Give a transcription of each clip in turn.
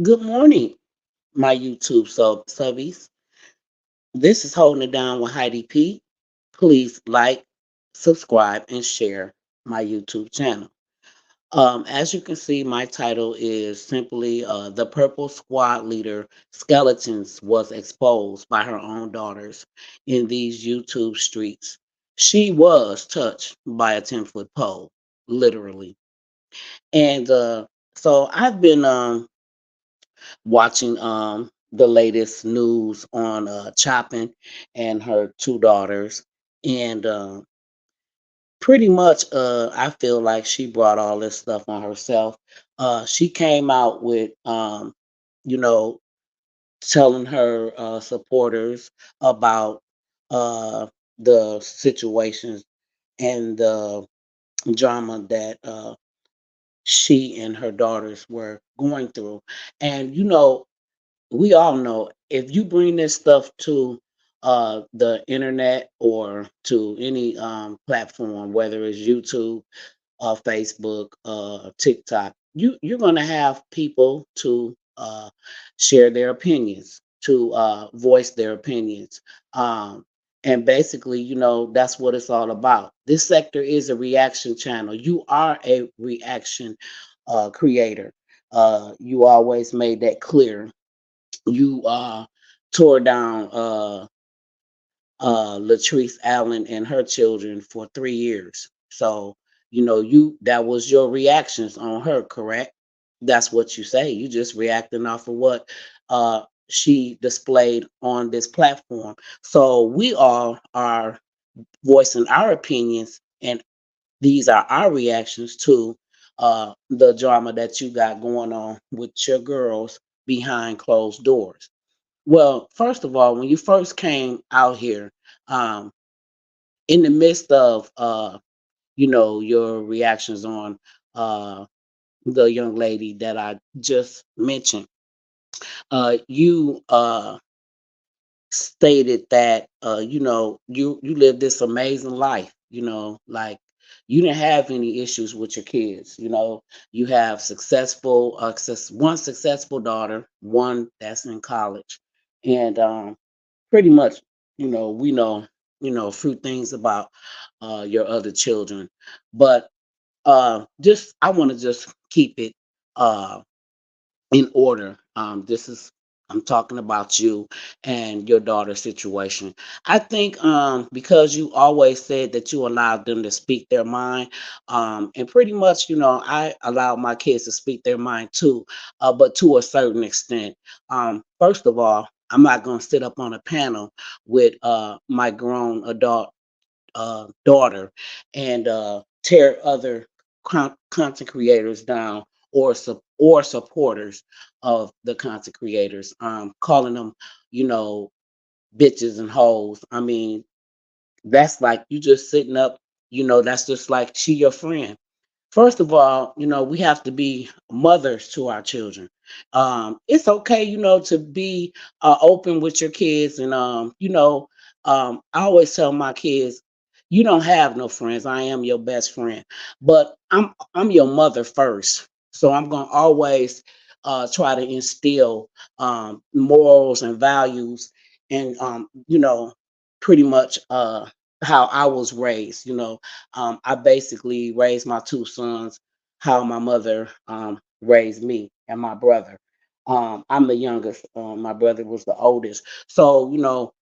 Good morning, my YouTube subbies. This is Holding It Down with Heidi P. Please like, subscribe, and share my YouTube channel. As you can see, my title is simply The Purple Squad Leader Skeletons Was Exposed by Her Own Daughters in These YouTube Streets. She was touched by a 10-foot pole, literally. And so I've been watching the latest news on Chopping and her two daughters, and pretty much I feel like she brought all this stuff on herself. She came out with you know telling her supporters about uh the situations and the drama that she and her daughters were going through. And we all know if you bring this stuff to the internet or to any platform, whether it's YouTube, Facebook, TikTok, you're going to have people to share their opinions, to voice their opinions. Um, and basically, that's what it's all about. This sector is a reaction channel. You are a reaction creator. You always made that clear. You tore down Latrice Allen and her children for 3 years. So, you that was your reactions on her, correct? That's what you say. You just reacting off of what she displayed on this platform. So we all are voicing our opinions, and these are our reactions to the drama that you got going on with your girls behind closed doors. Well, first of all, when you first came out here, um, in the midst of your reactions on the young lady that I just mentioned, you stated that you lived this amazing life. Like you didn't have any issues with your kids. You have one successful daughter, one that's in college, and pretty much, we know, a few things about your other children, but just I want to just keep it uh, in order. This is I'm talking about you and your daughter's situation. I think because you always said that you allowed them to speak their mind, and pretty much, I allow my kids to speak their mind too, but to a certain extent. First of all, I'm not going to sit up on a panel with my grown adult daughter and tear other content creators down or supporters of the content creators, calling them, you know, bitches and hoes. I mean, that's like you just sitting up. That's just like she your friend. First of all, we have to be mothers to our children. It's okay, to be open with your kids. And, I always tell my kids, you don't have no friends. I am your best friend, but I'm your mother first. So I'm going to always try to instill morals and values and, pretty much how I was raised. I basically raised my two sons how my mother raised me and my brother. I'm the youngest. My brother was the oldest. So,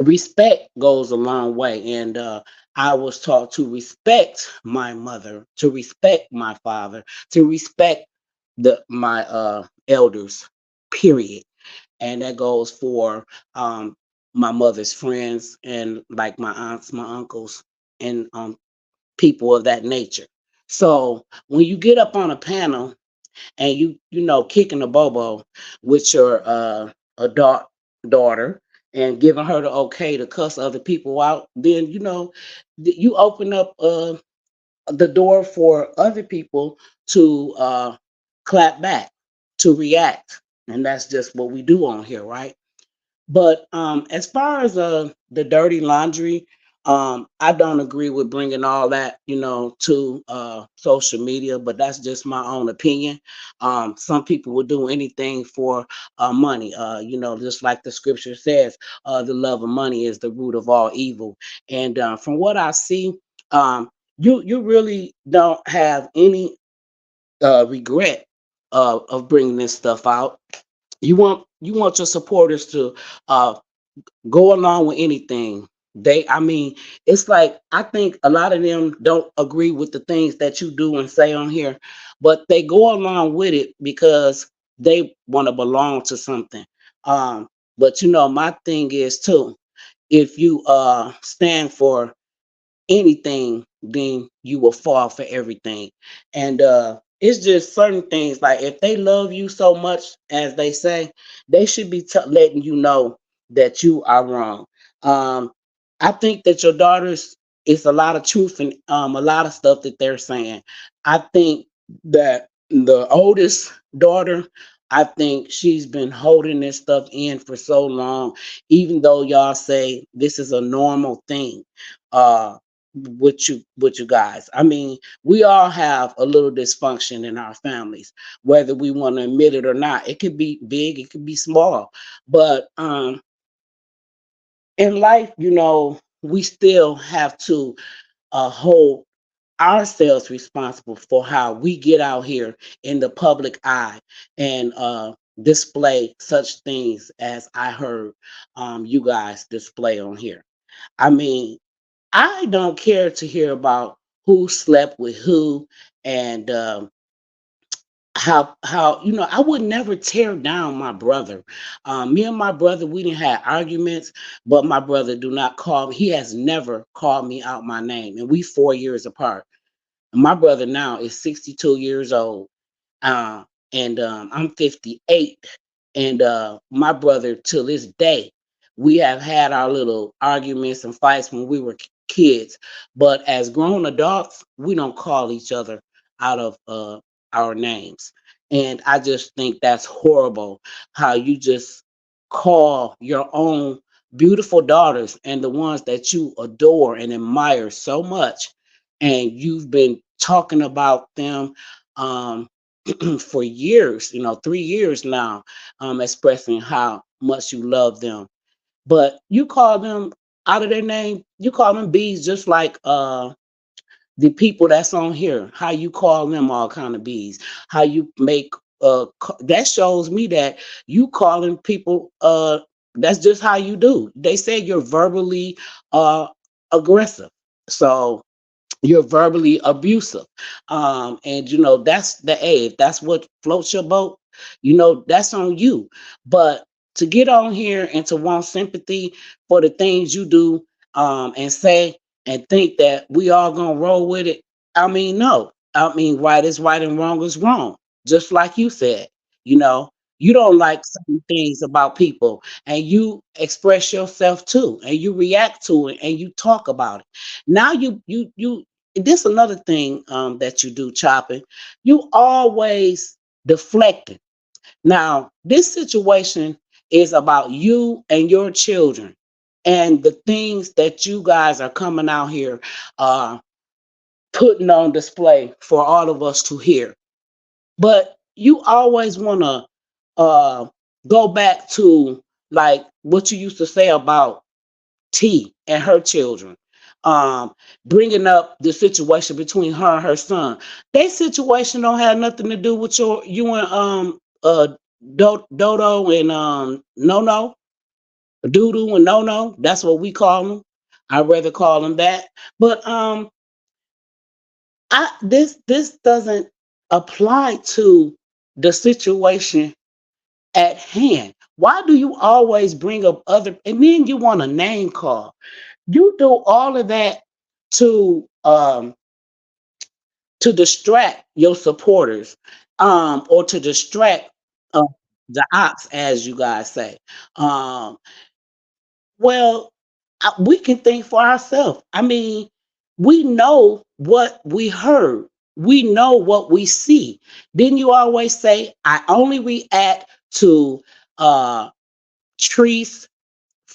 respect goes a long way. And I was taught to respect my mother, to respect my father, to respect my elders, period. And that goes for my mother's friends and like my aunts, my uncles, and people of that nature. So when you get up on a panel and kicking a bobo with your adult daughter and giving her the okay to cuss other people out, then you open up the door for other people to clap back, to react, and that's just what we do on here, right? But as far as the dirty laundry, I don't agree with bringing all that, to social media, but that's just my own opinion. Some people will do anything for money. Just like the scripture says, the love of money is the root of all evil. And from what I see, um, you really don't have any regret of bringing this stuff out. You want your supporters to uh, go along with anything. I mean, it's like I think a lot of them don't agree with the things that you do and say on here, but they go along with it because they want to belong to something. Um, but my thing is too, if you stand for anything, then you will fall for everything. And it's just certain things like if they love you so much as they say, they should be letting you know that you are wrong. Um, I think that your daughters, it's a lot of truth and a lot of stuff that they're saying. I think that the oldest daughter, I think she's been holding this stuff in for so long, even though y'all say this is a normal thing. Uh, with you guys. I mean, we all have a little dysfunction in our families, whether we want to admit it or not. It could be big, it could be small. But in life, we still have to hold ourselves responsible for how we get out here in the public eye and display such things as I heard you guys display on here. I mean, I don't care to hear about who slept with who and how I would never tear down my brother. Me and my brother, we didn't have arguments, but my brother do not call. He has never called me out my name, and we 4 years apart. My brother now is 62 years old, uh, and I'm 58. And my brother, till this day, we have had our little arguments and fights when we were kids. But as grown adults, we don't call each other out of our names. And I just think that's horrible how you just call your own beautiful daughters and the ones that you adore and admire so much, and you've been talking about them um, for years, 3 years now, expressing how much you love them. But you call them out of their name, you call them bees just like the people that's on here, how you call them all kind of bees, how you make that shows me that you calling people that's just how you do. They say you're verbally uh aggressive. So you're verbally abusive. And that's the A. If that's what floats your boat, that's on you. But to get on here and to want sympathy for the things you do and say and think that we all gonna roll with it, I mean, no. I mean, right is right and wrong is wrong. Just like you said, you know, you don't like certain things about people and you express yourself too and you react to it and you talk about it. Now you this another thing that you do, chopping. You always deflecting. Now, this situation is about you and your children and the things that you guys are coming out here uh, putting on display for all of us to hear. But you always want to uh, go back to like what you used to say about T and her children, um, bringing up the situation between her and her son. Their situation don't have nothing to do with you and Dodo and No, Doodoo and No. That's what we call them. I'd rather call them that. But this doesn't apply to the situation at hand. Why do you always bring up other and then you want a name call? You do all of that to distract your supporters, or to distract uh, the ops, as you guys say. Um, well, we can think for ourselves. I mean, we know what we heard. We know what we see. Didn't you always say, I only react to uh, trees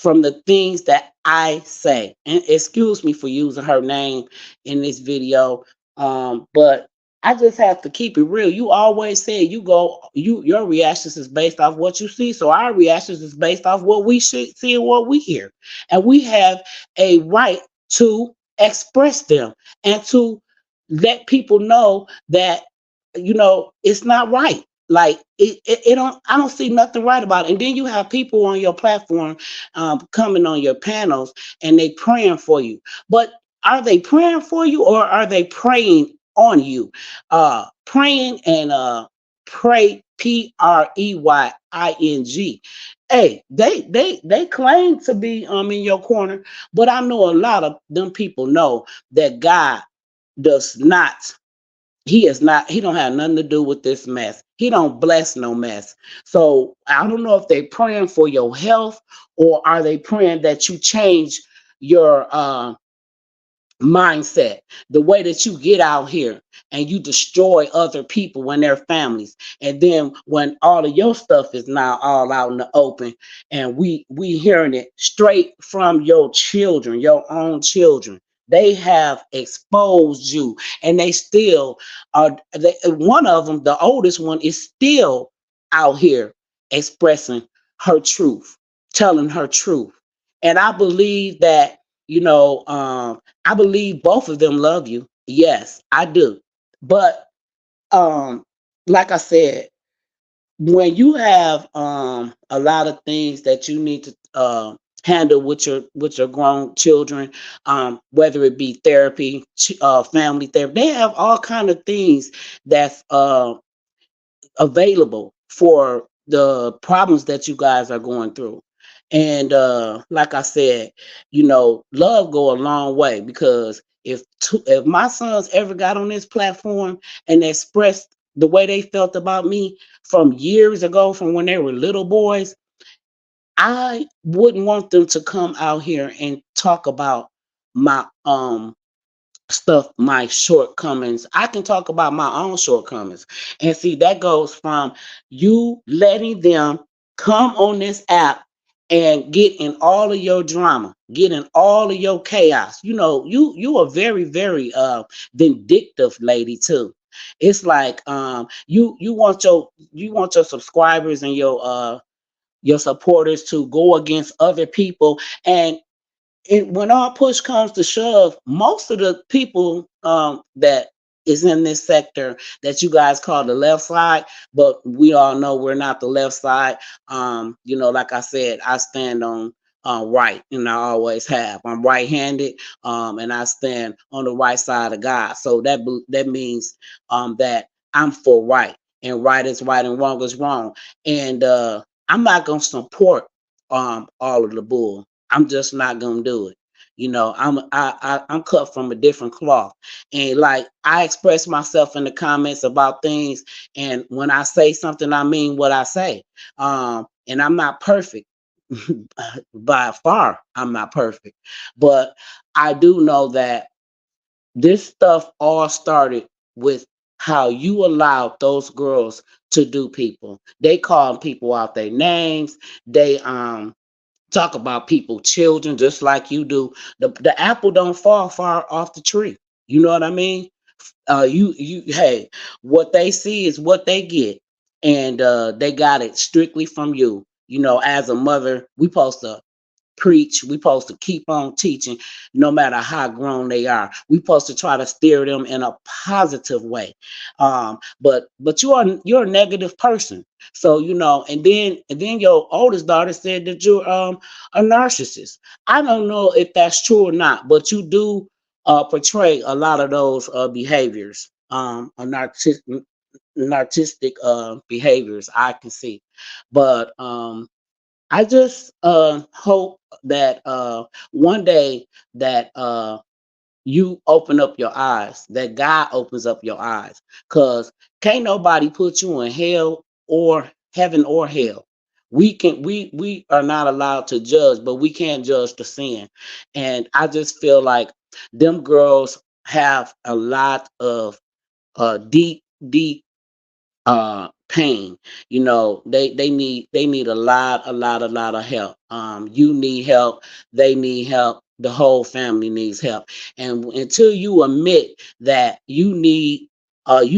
from the things that I say. And excuse me for using her name in this video. But I just have to keep it real. You always say your reactions is based off what you see. So our reactions is based off what we should see and what we hear. And we have a right to express them and to let people know that it's not right. Like it don't I don't see nothing right about it. And then you have people on your platform coming on your panels and they praying for you. But are they praying for you or are they praying on you? Praying and pray, PREYING. Hey, they claim to be in your corner, but I know a lot of them people know that God does not he don't have nothing to do with this mess. He don't bless no mess. So I don't know if they praying for your health or are they praying that you change your mindset, the way that you get out here and you destroy other people when they're families, and then when all of your stuff is now all out in the open, and we hearing it straight from your children, your own children. They have exposed you, and they still are. One of them, the oldest one, is still out here expressing her truth, telling her truth, and I believe that you know. I believe both of them love you. Yes, I do. But um, like I said, when you have a lot of things that you need to handle with your grown children, whether it be therapy, family therapy, they have all kind of things that's available for the problems that you guys are going through. And like I said, love go a long way because if my sons ever got on this platform and expressed the way they felt about me from years ago, from when they were little boys, I wouldn't want them to come out here and talk about my stuff, my shortcomings. I can talk about my own shortcomings. And see, that goes from you letting them come on this app and get in all of your drama, get in all of your chaos. You are very, very vindictive lady too. It's like you want your subscribers and your supporters to go against other people, and when all push comes to shove, most of the people that is in this sector that you guys call the left side, but we all know we're not the left side. Like I said, I stand on right, and I always have. I'm right-handed, and I stand on the right side of God. So that means that I'm for right, and right is right, and wrong is wrong. And I'm not gonna support all of the bull. I'm just not gonna do it. I'm cut from a different cloth, and like I express myself in the comments about things, and when I say something, I mean what I say. And I'm not perfect by far. I'm not perfect, but I do know that this stuff all started with how you allowed those girls to do people. They call people out their names. They talk about people, children, just like you do. The apple don't fall far off the tree. You know what I mean? Hey, what they see is what they get, and they got it strictly from you. As a mother, we supposed to preach. We supposed to keep on teaching, no matter how grown they are. We supposed to try to steer them in a positive way. But you're a negative person. So and then your oldest daughter said that you're a narcissist. I don't know if that's true or not, but you do portray a lot of those behaviors, narcissistic behaviors. I can see, but I just hope that one day that you open up your eyes, that God opens up your eyes, because can't nobody put you in hell or heaven or hell. We are not allowed to judge, but we can't judge the sin. And I just feel like them girls have a lot of deep pain. They need a lot of help. You need help, they need help, the whole family needs help. And until you admit that you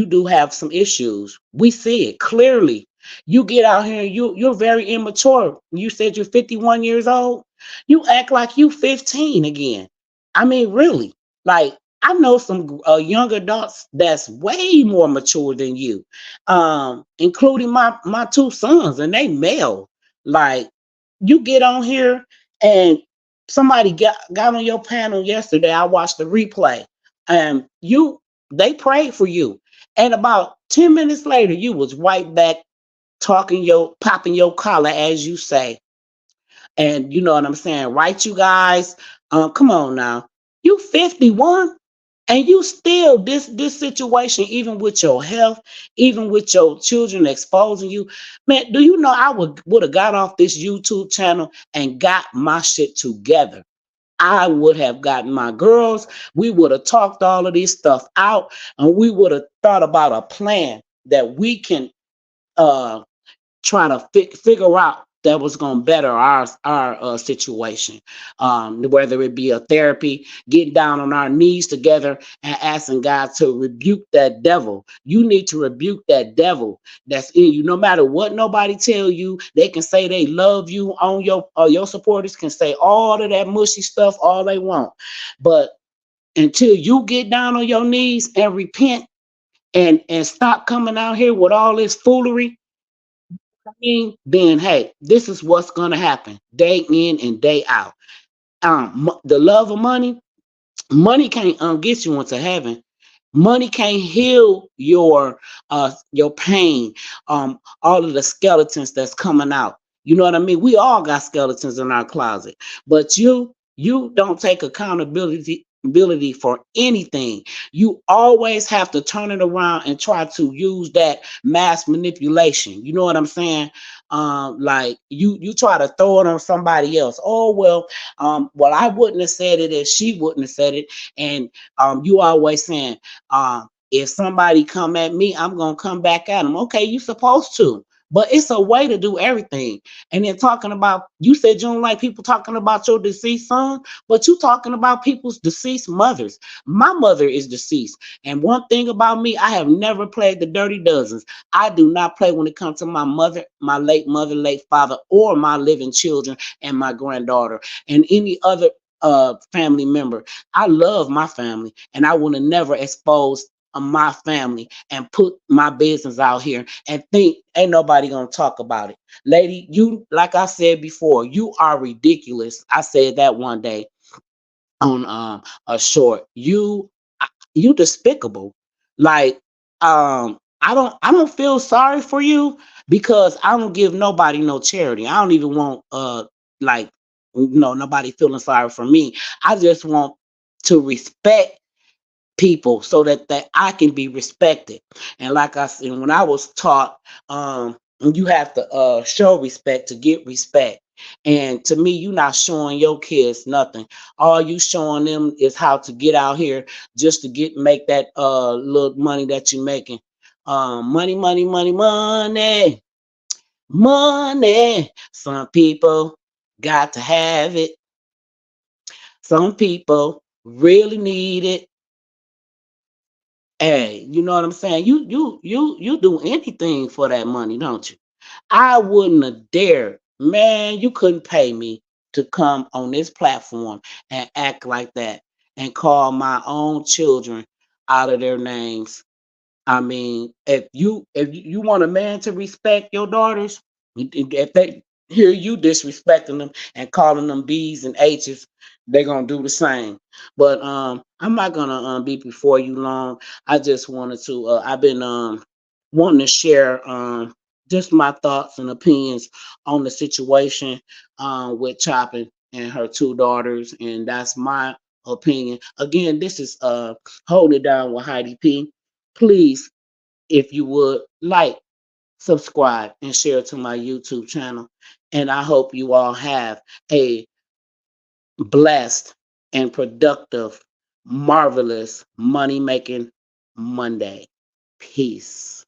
do have some issues, we see it clearly. You get out here and you're very immature. You said you're 51 years old. You act like you 15 again. I mean, really. Like, I know some young adults that's way more mature than you, including my two sons, and they male. Like, you get on here and somebody got on your panel yesterday. I watched the replay, and they prayed for you, and about 10 minutes later, you was right back talking your popping your collar, as you say. And you know what I'm saying, right, you guys? Come on now. You 51 and you still this situation, even with your health, even with your children exposing you. Man, do you know I would have got off this YouTube channel and got my shit together. I would have gotten my girls, we would have talked all of this stuff out, and we would have thought about a plan that we can uh try to figure out that was going to better our situation. Whether it be a therapy, getting down on our knees together and asking God to rebuke that devil. You need to rebuke that devil that's in you. No matter what nobody tell you, they can say they love you. On your supporters can say all of that mushy stuff all they want, but until you get down on your knees and repent and stop coming out here with all this foolery, then hey, this is what's gonna happen day in and day out. The love of money can't get you into heaven. Money can't heal your pain. All of the skeletons that's coming out. You know what I mean? We all got skeletons in our closet, but you don't take accountability for anything. You always have to turn it around and try to use that mass manipulation. You know what I'm saying? Like, you try to throw it on somebody else. Oh well, well, I wouldn't have said it if she wouldn't have said it. And you always saying, if somebody come at me, I'm gonna come back at them. Okay, you supposed to. But it's a way to do everything. And then talking about, you said you don't like people talking about your deceased son, but you talking about people's deceased mothers. My mother is deceased. And one thing about me, I have never played the dirty dozens. I do not play when it comes to my mother, my late mother, late father, or my living children and my granddaughter and any other family member. I love my family, and I would have never exposed my family and put my business out here and think ain't nobody gonna talk about it. Lady, you, like I said before, you are ridiculous. I said that one day on a short. You despicable. Like, I don't feel sorry for you because I don't give nobody no charity. I don't even want like, nobody feeling sorry for me. I just want to respect people so that I can be respected. And like I said, when I was taught, you have to show respect to get respect. And to me, you not showing your kids nothing. All you showing them is how to get out here just to make that little money that you're making. Money, money, money, money, money. Some people got to have it. Some people really need it. Hey, you know what I'm saying? You do anything for that money, don't you? I wouldn't have dared. Man, you couldn't pay me to come on this platform and act like that and call my own children out of their names. I mean, if you want a man to respect your daughters, if they hear you disrespecting them and calling them B's and H's, they're gonna do the same. But I'm not gonna be before you long. I just wanted to. I've been wanting to share just my thoughts and opinions on the situation with Chopping and her two daughters, and that's my opinion. Again, this is holding it down with Heidi P. Please, if you would, like, subscribe, and share to my YouTube channel. And I hope you all have a blessed and productive, marvelous money making Monday. Peace.